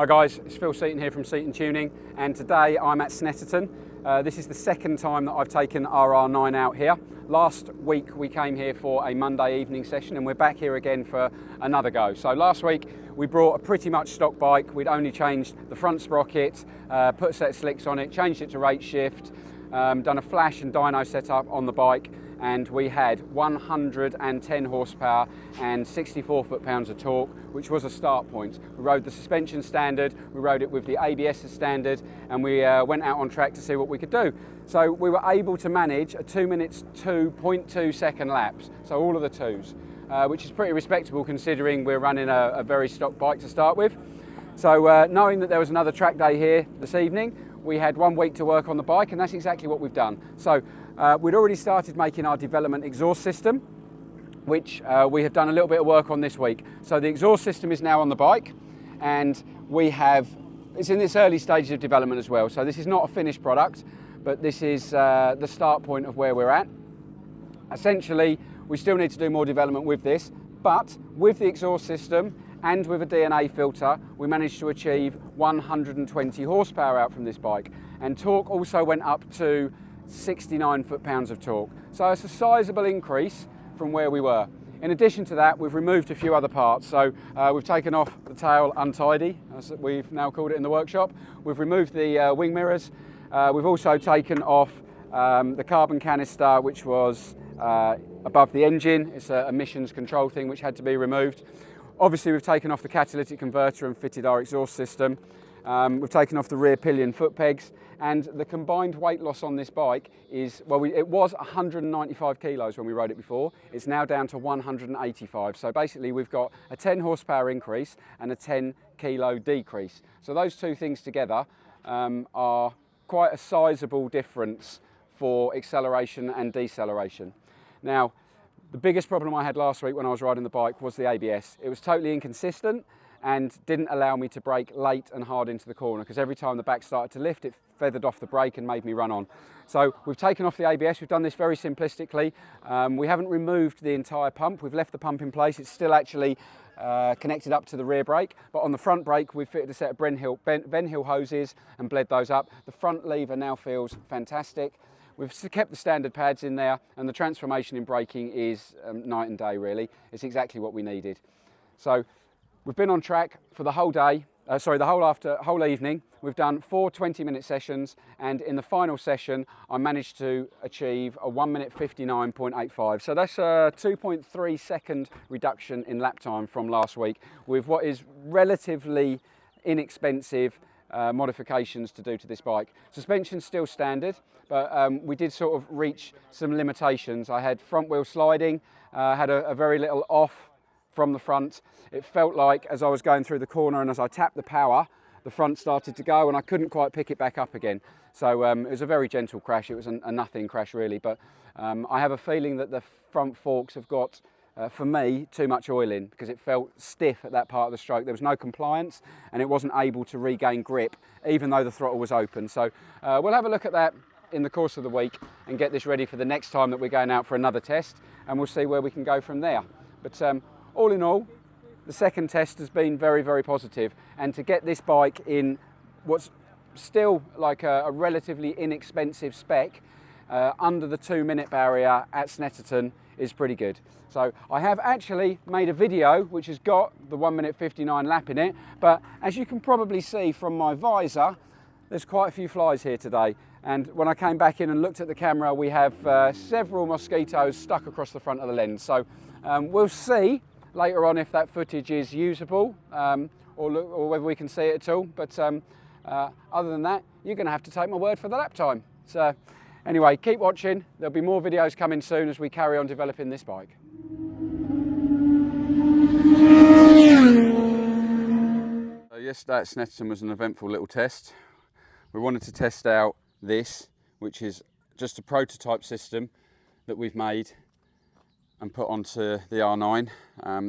Hi guys, it's Seton here from Seton Tuning, and today I'm at Snetterton. This is the second time that I've taken our R9 out here. Last week we came here for a Monday evening session and we're back here again for another go. So last week we brought a pretty much stock bike. We'd only changed the front sprocket, put a set of slicks on it, changed it to rate shift, done a flash and dyno setup on the bike, and we had 110 horsepower and 64 foot-pounds of torque, which was a start point. We rode the suspension standard, we rode it with the ABS standard, and we went out on track to see what we could do. So we were able to manage a 2 minutes 2.2 second laps, so all of the twos, which is pretty respectable considering we're running a very stock bike to start with. So knowing that there was another track day here this evening, we had 1 week to work on the bike, and that's exactly what we've done. So we'd already started making our development exhaust system, which we have done a little bit of work on this week. So the exhaust system is now on the bike, and it's in its early stages of development as well. So this is not a finished product, but this is the start point of where we're at. Essentially, we still need to do more development with this, but with the exhaust system and with a DNA filter, we managed to achieve 120 horsepower out from this bike. And torque also went up to 69 foot-pounds of torque. So it's a sizable increase from where we were. In addition to that, we've removed a few other parts. So we've taken off the tail untidy, as we've now called it in the workshop. We've removed the wing mirrors. We've also taken off the carbon canister, which was above the engine. It's an emissions control thing which had to be removed. Obviously, we've taken off the catalytic converter and fitted our exhaust system. We've taken off the rear pillion foot pegs, and the combined weight loss on this bike is, well, it was 195 kilos when we rode it before. It's now down to 185. So basically we've got a 10 horsepower increase and a 10 kilo decrease. So those two things together are quite a sizable difference for acceleration and deceleration. Now, the biggest problem I had last week when I was riding the bike was the ABS. It was totally inconsistent and didn't allow me to brake late and hard into the corner, because every time the back started to lift, it feathered off the brake and made me run on. So we've taken off the ABS. We've done this very simplistically. We haven't removed the entire pump. We've left the pump in place. It's still actually connected up to the rear brake, but on the front brake we've fitted a set of Benhill hoses and bled those up. The front lever now feels fantastic. We've kept the standard pads in there, and the transformation in braking is night and day really. It's exactly what we needed. So we've been on track for the whole day, the whole evening. We've done 4 20-minute sessions, and in the final session I managed to achieve a 1 minute 59.85. So that's a 2.3 second reduction in lap time from last week, with what is relatively inexpensive modifications to do to this bike. Suspension's still standard, but we did sort of reach some limitations. I had front wheel sliding, had a very little off from the front. It felt like as I was going through the corner and as I tapped the power, the front started to go and I couldn't quite pick it back up again. So it was a very gentle crash. It was a nothing crash really, but I have a feeling that the front forks have got, for me, too much oil in, because it felt stiff at that part of the stroke. There was no compliance and it wasn't able to regain grip even though the throttle was open. So we'll have a look at that in the course of the week and get this ready for the next time that we're going out for another test, and we'll see where we can go from there. But all in all, the second test has been very, very positive, and to get this bike in what's still like a relatively inexpensive spec under the 2 minute barrier at Snetterton is pretty good. So I have actually made a video which has got the 1 minute 59 lap in it, but as you can probably see from my visor, there's quite a few flies here today. And when I came back in and looked at the camera, we have several mosquitoes stuck across the front of the lens. So we'll see later on if that footage is usable or whether we can see it at all. But other than that, you're going to have to take my word for the lap time. So anyway, keep watching. There'll be more videos coming soon as we carry on developing this bike. So yesterday at Snetterton was an eventful little test. We wanted to test out this, which is just a prototype system that we've made and put onto the R9.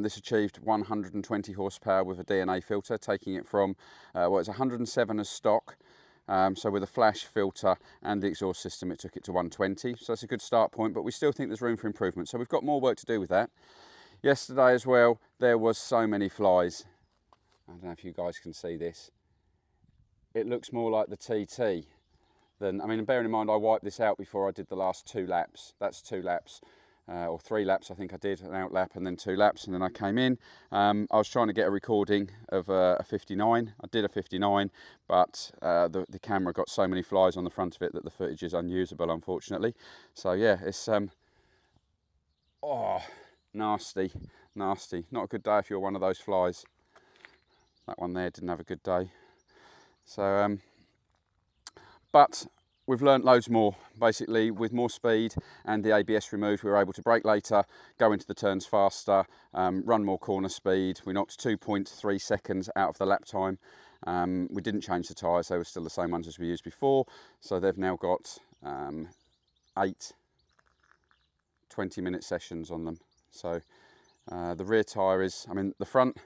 This achieved 120 horsepower with a DNA filter, taking it from it's 107 as stock. So with a flash filter and the exhaust system, it took it to 120. So that's a good start point, but we still think there's room for improvement. So we've got more work to do with that. Yesterday as well, there was so many flies. I don't know if you guys can see this. it looks more like the TT than, I mean, bearing in mind I wiped this out before I did the last 2 laps. That's 2 laps. Or 3 laps I think I did, an out lap and then 2 laps, and then I came in. I was trying to get a recording of a 59. I did a 59, but the camera got so many flies on the front of it that the footage is unusable, unfortunately. So yeah, it's oh, nasty, nasty. Not a good day if you're one of those flies. That one there didn't have a good day. So but we've learnt loads more. Basically, with more speed and the ABS removed, we were able to brake later, go into the turns faster, run more corner speed. We knocked 2.3 seconds out of the lap time. We didn't change the tyres, they were still the same ones as we used before. So they've now got 8 20-minute sessions on them. So the rear tyre is, I mean, the front,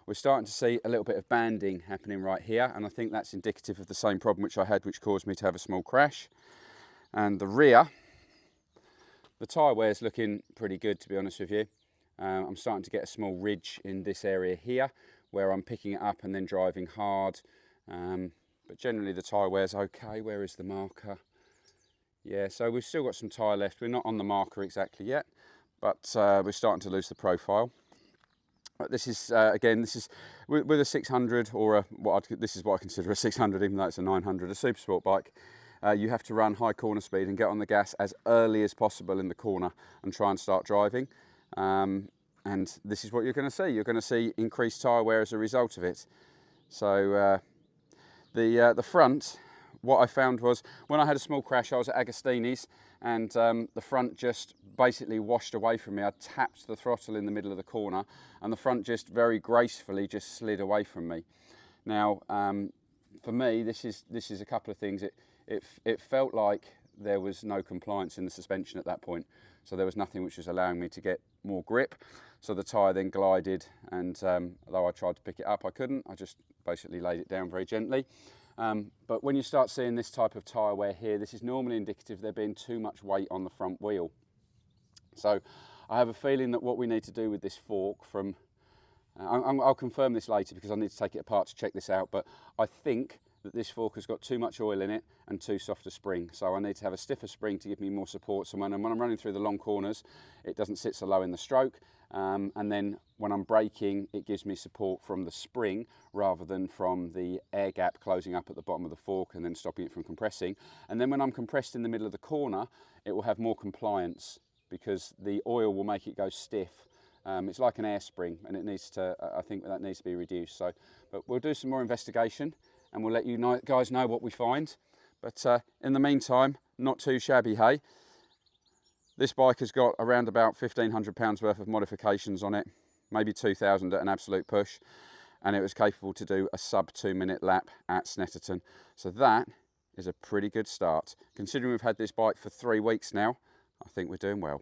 we're starting to see a little bit of banding happening right here, and I think that's indicative of the same problem which I had, which caused me to have a small crash. And the rear, the tyre wear's looking pretty good, to be honest with you. I'm starting to get a small ridge in this area here where I'm picking it up and then driving hard. But generally the tyre wear's okay. Where is the marker? Yeah, so we've still got some tyre left. We're not on the marker exactly yet, but we're starting to lose the profile. This is again, this is with a 600 or this is what I consider a 600, even though it's a 900, a super sport bike. You have to run high corner speed and get on the gas as early as possible in the corner and try and start driving. And this is what you're going to see. You're going to see increased tyre wear as a result of it. So the front, what I found was when I had a small crash, I was at Agostini's, and the front just basically washed away from me. I tapped the throttle in the middle of the corner and the front just very gracefully just slid away from me. Now, for me, this is a couple of things. It felt like there was no compliance in the suspension at that point. So there was nothing which was allowing me to get more grip. So the tyre then glided, and although I tried to pick it up, I couldn't. I just basically laid it down very gently. But when you start seeing this type of tyre wear here, this is normally indicative of there being too much weight on the front wheel. So I have a feeling that what we need to do with this fork from, I'll confirm this later because I need to take it apart to check this out, but I think that this fork has got too much oil in it and too soft a spring. So I need to have a stiffer spring to give me more support. So when I'm running through the long corners, it doesn't sit so low in the stroke. And then when I'm braking, it gives me support from the spring rather than from the air gap closing up at the bottom of the fork and then stopping it from compressing. And then when I'm compressed in the middle of the corner, it will have more compliance because the oil will make it go stiff. It's like an air spring, and it needs to, I think that needs to be reduced. So, but we'll do some more investigation and we'll let you guys know what we find. But in the meantime, not too shabby, hey? This bike has got around about £1,500 worth of modifications on it, maybe 2,000 at an absolute push, and it was capable to do a sub 2-minute lap at Snetterton. So that is a pretty good start. Considering we've had this bike for 3 weeks now, I think we're doing well.